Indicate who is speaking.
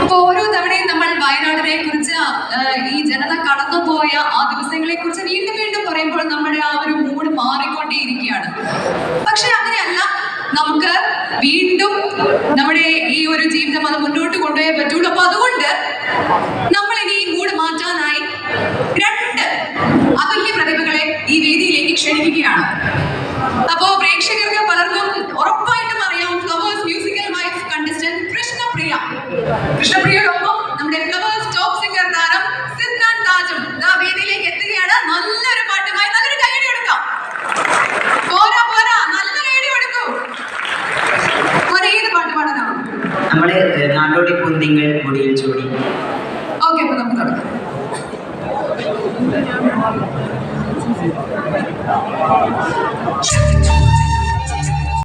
Speaker 1: അപ്പൊ ഓരോ തവണയും നമ്മൾ വയനാടിനെ കുറിച്ച് ഈ ജനത കടന്നുപോയ ആ ദിവസങ്ങളെ കുറിച്ച് വീണ്ടും വീണ്ടും പറയുമ്പോൾ നമ്മുടെ ആ ഒരു മൂഡ് മാറിക്കൊണ്ടേയിരിക്കുകയാണ്. പക്ഷെ അങ്ങനെയല്ല, നമുക്ക് വീണ്ടും നമ്മുടെ ഈ ഒരു ജീവിതം അത് മുന്നോട്ട് കൊണ്ടുപോയേ പറ്റുള്ളൂ. അപ്പൊ അതുകൊണ്ട് നമ്മൾ ഇനി ഈ മൂഡ് മാറ്റാനായി 2 അതുല്യ പ്രതിഭകളെ ഈ വേദിയിലേക്ക് ക്ഷണിക്കുകയാണ്. അപ്പോ പ്രേക്ഷകർക്ക് പലർക്കും ഉറപ്പായിട്ടും അറിയാം, Flowers musical wife contestant Krishnapriya. കൃഷ്ണപ്രിയയോടൊപ്പം നമ്മുടെ ഫ്ലവേഴ്സ് ടോപ്പ് സിംഗർ താരം സിദ്ധാൻ താജും വേദിയിലേക്ക് എത്തുകയാണ്. നല്ലൊരു പാട്ടുമായി നല്ലൊരു കൈയടി കൊടുക്കാം. പോരാ പോരാ, നല്ല കൈയടി കൊടുക്കൂ. ഏത് പാട്ട് പാടാനാണ്?
Speaker 2: നമ്മള് നാടോടി പൊന്തിങ്ങൾ മുടിയിൽ ചൂടി.
Speaker 1: ഓക്കെ, അപ്പൊ നമുക്ക് തുടങ്ങാം.
Speaker 3: Shut